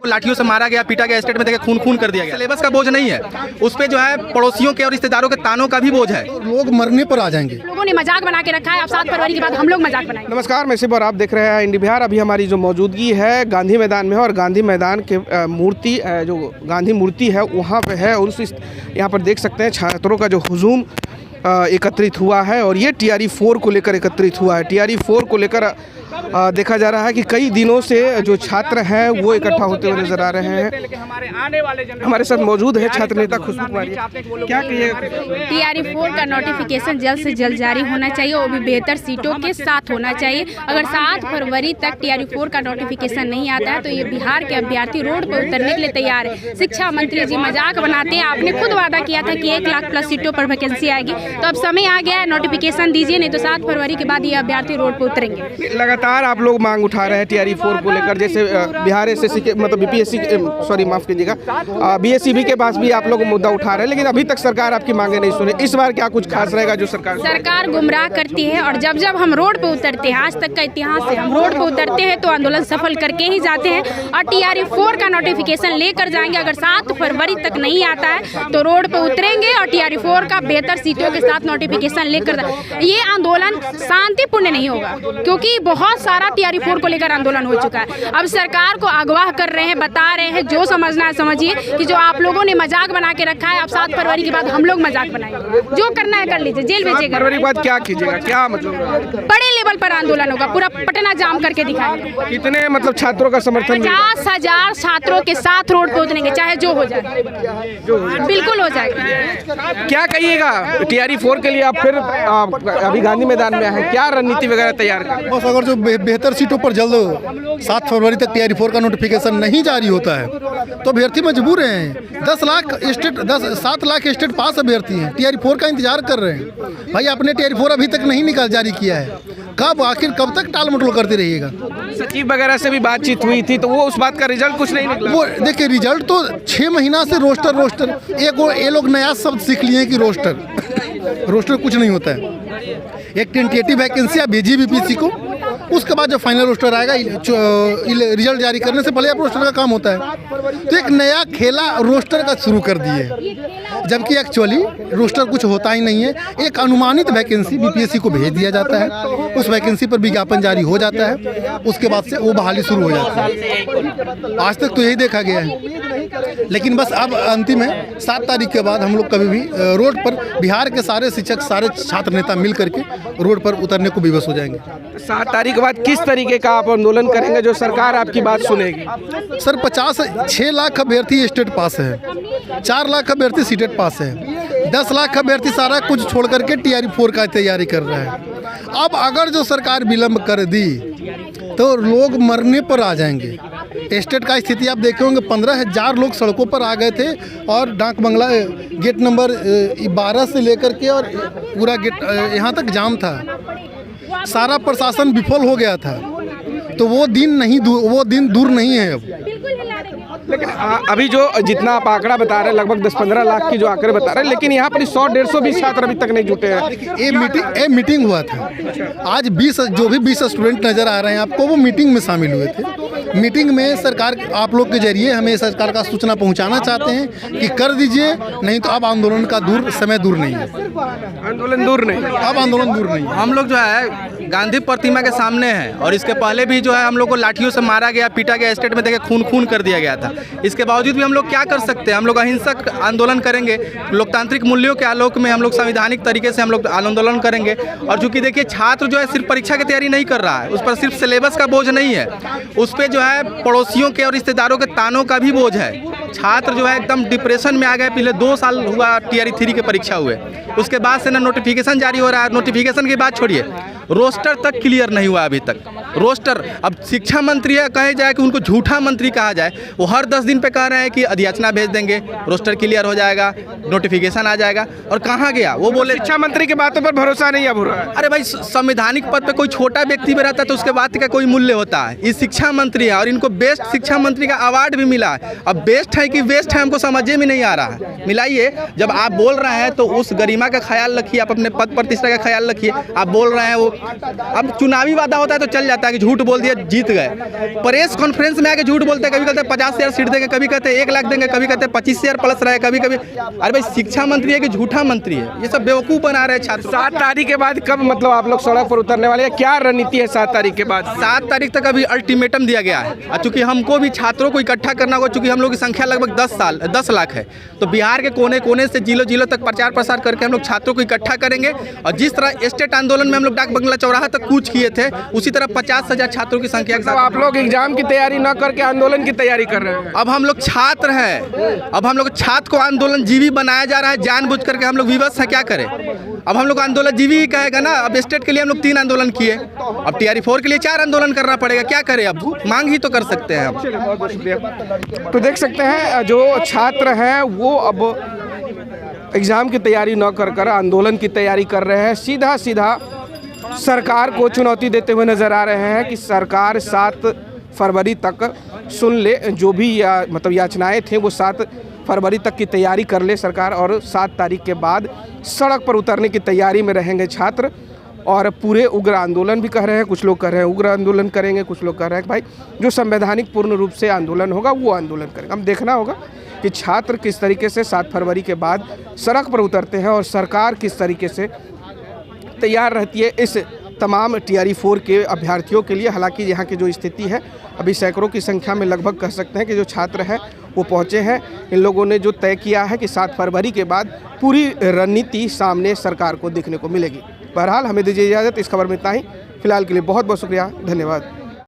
लाठियों से मारा गया, पीटा गया, स्टेट में देखे खून कर दिया गया। सिलेबस का बोझ नहीं है, उस पर जो है पड़ोसियों के और रिश्तेदारों के तानों का भी बोझ है। लोग मरने पर आ जाएंगे। लोगों ने मजाक बना के रखा है, अब 7 फरवरी के बाद हम लोग मजाक बनाएंगे। नमस्कार, मैं शिव और आप देख रहे हैं इंडी बिहार। अभी हमारी जो मौजूदगी है गांधी मैदान में है और गांधी मैदान के मूर्ति जो गांधी मूर्ति है वहाँ पे है और उस यहाँ पर देख सकते हैं छात्रों का जो हुजूम एकत्रित हुआ है और ये TRE-4 को लेकर एकत्रित हुआ है। TRE-4 को लेकर देखा जा रहा है कि कई दिनों से जो छात्र हैं वो इकट्ठा होते हुए नजर आ रहे हैं। हमारे साथ मौजूद है छात्र नेता खुशबू कुमारी। क्या कहिएगा? TRE-4 का नोटिफिकेशन जल्द से जल्द जारी होना चाहिए, वो भी बेहतर सीटों के साथ होना चाहिए। अगर 7 फरवरी तक TRE-4 का नोटिफिकेशन नहीं आता है तो ये बिहार के अभ्यर्थी रोड पर उतरने के लिए तैयार है। शिक्षा मंत्री जी मजाक बनाते हैं, आपने खुद वादा किया था कि 1 लाख प्लस सीटों पर वैकेंसी आएगी, तो अब समय आ गया है, नोटिफिकेशन दीजिए, नहीं तो 7 फरवरी के बाद ये अभ्यर्थी रोड पर उतरेंगे। लगातार आप लोग मांग उठा रहे हैं TRE-4 को लेकर, जैसे बिहार SSC के मतलब BPSC सॉरी माफ कीजिएगा BSCB के पास भी आप लोग मुद्दा उठा रहे हैं, लेकिन अभी तक सरकार आपकी मांगे नहीं सुने। इस बार क्या कुछ खास रहेगा जो सरकार गुमराह करती है और जब जब हम रोड पर उतरते हैं, आज तक का इतिहास है, हम रोड पर उतरते हैं तो आंदोलन सफल करके ही जाते हैं और TRE-4 का नोटिफिकेशन लेकर जाएंगे। अगर 7 फरवरी तक नहीं आता है तो रोड पर उतरेंगे और TRE-4 का बेहतर सीटों के साथ नोटिफिकेशन लेकर ये आंदोलन शांतिपूर्ण नहीं होगा, क्योंकि बहुत सारा TRE-4 को लेकर आंदोलन हो चुका है। अब सरकार को अगवाह कर रहे हैं, बता रहे हैं, जो समझना है समझिए कि जो आप लोगों ने मजाक बना के रखा है, अब 7 फरवरी के बाद हम लोग मजाक बनाएंगे। जो करना है कर लीजिए, जेल भेजिएगा। 7 फरवरी के बाद क्या कीजिएगा? क्या मतलब बड़े लेवल पर आंदोलन होगा, पूरा पटना जाम करके दिखाएंगे। कितने मतलब छात्रों का समर्थन? 50,000 छात्रों के साथ रोड पर उतरेंगे, चाहे जो हो जाए, बिल्कुल हो जाएगा। क्या कहिएगा TRE-4 के लिए? आप फिर अभी गांधी मैदान में हैं, क्या रणनीति वगैरह तैयार कर? बस अगर जो बेहतर सीटों पर जल्द 7 फरवरी तक TRE-4 का नोटिफिकेशन नहीं जारी होता है तो अभ्यर्थी मजबूर हैं। 7 लाख स्टेट पास अभ्यर्थी हैं, TRE-4 का इंतजार कर रहे हैं। भाई आपने TRE-4 अभी तक नहीं जारी किया है, कब तक टाल मटोल करते रहिएगा? सचिव वगैरह से भी बातचीत हुई थी तो वो उस बात का रिजल्ट कुछ नहीं निकला। वो देखिए रिजल्ट तो 6 महीना से रोस्टर ये लोग नया शब्द सीख लिए कि रोस्टर कुछ नहीं होता है। एक टेंटेटिव वैकेंसी आप भेजिए BPSC को, उसके बाद जब फाइनल रोस्टर आएगा रिजल्ट जारी करने से पहले आप रोस्टर का काम होता है। तो एक नया खेला रोस्टर का शुरू कर दिए, जबकि एक्चुअली रोस्टर कुछ होता ही नहीं है। एक अनुमानित वैकेंसी BPSC को भेज दिया जाता है, उस वैकेंसी पर विज्ञापन जारी हो जाता है, उसके बाद से वो बहाली शुरू हो जाती है। आज तक तो यही देखा गया है, लेकिन बस अब अंतिम है 7 तारीख के बाद हम लोग कभी भी रोड पर बिहार के सारे शिक्षक, सारे छात्र नेता मिल करके रोड पर उतरने को विवश हो जाएंगे। 7 तारीख के बाद किस तरीके का आप आंदोलन करेंगे जो सरकार आपकी बात सुनेगी? सर 6 लाख अभ्यर्थी स्टेट पास है, 4 लाख अभ्यर्थी सीटेट पास है, 10 लाख अभ्यर्थी सारा कुछ छोड़ करके TRE-4 का तैयारी कर रहा है। अब अगर जो सरकार विलम्ब कर दी तो लोग मरने पर आ जाएंगे। स्टेट का स्थिति आप देखे होंगे, 15,000 लोग सड़कों पर आ गए थे और डाक बंगला गेट नंबर 12 से लेकर के और पूरा गेट यहाँ तक जाम था। सारा प्रशासन विफल हो गया था, तो वो दिन दूर नहीं है अब। लेकिन अभी जो जितना आप आंकड़ा बता रहे हैं लगभग 10-15 लाख की जो आंकड़े बता रहे हैं, लेकिन यहाँ पर 100-150 छात्र अभी तक नहीं जुटे हैं। ये मीटिंग हुआ था आज। 20 स्टूडेंट नज़र आ रहे हैं आपको, वो मीटिंग में शामिल हुए थे। मीटिंग में सरकार आप लोग के जरिए हमें सरकार का सूचना पहुँचाना चाहते हैं कि कर दीजिए, नहीं तो अब आंदोलन का समय दूर नहीं है। आंदोलन दूर नहीं, अब आंदोलन दूर नहीं। हम लोग जो है गांधी प्रतिमा के सामने हैं और इसके पहले भी जो है हम लोग को लाठियों से मारा गया, पीटा गया, स्टेट में देखे खून कर दिया गया था। इसके बावजूद भी हम लोग क्या कर सकते हैं? हम लोग अहिंसक आंदोलन करेंगे, लोकतांत्रिक मूल्यों के आलोक में हम लोग संवैधानिक तरीके से हम लोग आंदोलन करेंगे। और चूंकि देखिए छात्र जो है सिर्फ परीक्षा की तैयारी नहीं कर रहा है, उस पर सिर्फ सिलेबस का बोझ नहीं है, उस पर जो है पड़ोसियों के और रिश्तेदारों के तानों का भी बोझ है। छात्र जो है एकदम डिप्रेशन में आ गए। पिछले 2 साल हुआ TRE-3 की परीक्षा हुए, उसके बाद से ना नोटिफिकेशन जारी हो रहा है। नोटिफिकेशन की बात छोड़िए, रोस्टर तक क्लियर नहीं हुआ अभी तक। रोस्टर अब शिक्षा मंत्री है, कहे जाए कि उनको झूठा मंत्री कहा जाए, वो हर 10 दिन पे कह रहे हैं कि अधियाचना भेज देंगे, रोस्टर क्लियर हो जाएगा, नोटिफिकेशन आ जाएगा। और कहाँ गया वो? बोले शिक्षा मंत्री की बातों पर भरोसा नहीं अब हो रहा है। अरे भाई, संवैधानिक पद पे कोई छोटा व्यक्ति भी रहता है तो उसके बात का कोई मूल्य होता है। ये शिक्षा मंत्री है और इनको बेस्ट शिक्षा मंत्री का अवार्ड भी मिला है। अब बेस्ट है कि वेस्ट है हमको समझ में नहीं आ रहा है। मिलाइए, जब आप बोल रहे हैं तो उस गरिमा का ख्याल रखिए, आप अपने पद प्रतिष्ठा का ख्याल रखिए। आप बोल रहे हैं वो, अब चुनावी वादा होता है तो चल जाता है, लगता है कि झूठ बोल दिया जीत गए। प्रेस कॉन्फ्रेंस में आके झूठ बोलते हैं, कभी कहते हैं 50,000 सीट देंगे, कभी कहते हैं 1 लाख देंगे, कभी कहते हैं 25,000 प्लस रहे, कभी कभी। अरे भाई शिक्षा मंत्री है कि झूठा मंत्री है, ये सब बेवकूफ़ बना रहे हैं छात्र। 7 तारीख के बाद कब मतलब आप लोग सड़क पर उतरने वाले हैं, क्या रणनीति है 7 तारीख के बाद? 7 तारीख तक अभी अल्टीमेटम दिया गया है, और चूंकि हमको भी छात्रों को इकट्ठा करना होगा, चूंकि हम लोग की संख्या लगभग 10 लाख है, तो बिहार के कोने कोने से जिलों तक प्रचार प्रसार करके हम लोग छात्रों को इकट्ठा करेंगे। और जिस तरह स्टेट आंदोलन में हम लोग डाक बंगला चौराहा तक कूच किए थे, उसी तरह 50,000 छात्रों की संख्या के साथ आप लोग एग्जाम की तैयारी न करके आंदोलन की तैयारी कर रहे हैं। अब हम लोग छात्र हैं, अब हम लोग छात्र को आंदोलन जीवी बनाया जा रहा है, जानबूझ करके हम लोग विवश हैं, क्या करें। अब हम लोग आंदोलन जीवी ही कहेगा ना। अब स्टेट के लिए हम लोग 3 आंदोलन किए, अब TRE-4 के लिए 4 आंदोलन करना पड़ेगा, क्या करें। अब मांग ही तो कर सकते हैं हम। बहुत बहुत शुक्रिया। तो देख सकते हैं जो छात्र हैं वो अब एग्ज़ाम की तैयारी न कर आंदोलन की तैयारी कर रहे हैं। सीधा सरकार को चुनौती देते हुए नज़र आ रहे हैं कि सरकार 7 फरवरी तक सुन ले, जो भी मतलब याचनाएं थे वो 7 फरवरी तक की तैयारी कर ले सरकार, और 7 तारीख के बाद सड़क पर उतरने की तैयारी में रहेंगे छात्र। और पूरे उग्र आंदोलन भी कह रहे हैं, कुछ लोग कह रहे हैं उग्र आंदोलन करेंगे, कुछ लोग कह रहे हैं कि भाई जो संवैधानिक पूर्ण रूप से आंदोलन होगा वो आंदोलन करेंगे। हम देखना होगा कि छात्र किस तरीके से 7 फरवरी के बाद सड़क पर उतरते हैं और सरकार किस तरीके से तैयार रहती है इस तमाम TRE-4 के अभ्यर्थियों के लिए। हालांकि यहाँ की जो स्थिति है, अभी सैकड़ों की संख्या में लगभग कह सकते हैं कि जो छात्र हैं वो पहुँचे हैं। इन लोगों ने जो तय किया है कि 7 फरवरी के बाद पूरी रणनीति सामने सरकार को देखने को मिलेगी। बहरहाल हमें दीजिए इजाज़त, इस खबर में इतना ही। फिलहाल के लिए बहुत बहुत शुक्रिया, धन्यवाद।